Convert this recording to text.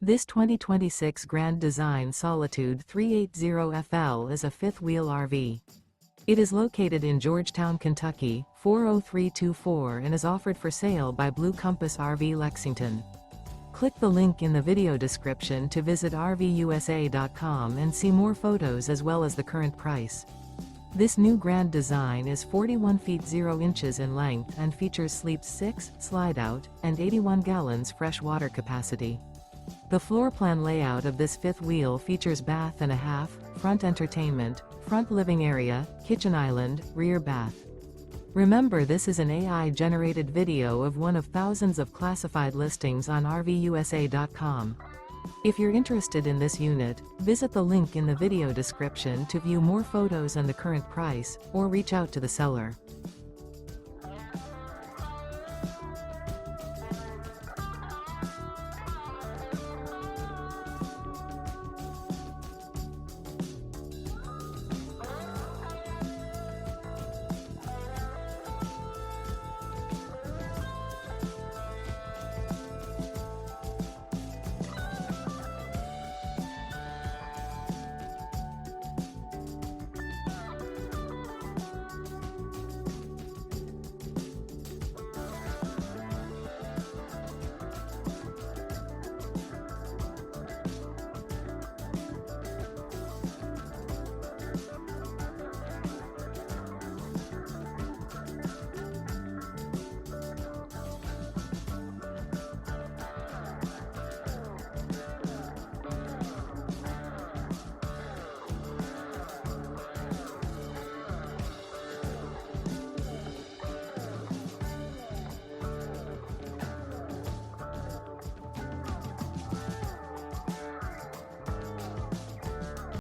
This 2026 Grand Design Solitude 380FL is a fifth-wheel RV. It is located in Georgetown, Kentucky, 40324 and is offered for sale by Blue Compass RV Lexington. Click the link in the video description to visit RVUSA.com and see more photos as well as the current price. This new Grand Design is 41 feet 0 inches in length and features sleep 6, slide-out, and 81 gallons fresh water capacity. The floor plan layout of this fifth wheel features bath and a half, front entertainment, front living area, kitchen island, rear bath. Remember, this is an AI-generated video of one of thousands of classified listings on RVUSA.com. If you're interested in this unit, visit the link in the video description to view more photos and the current price, or reach out to the seller.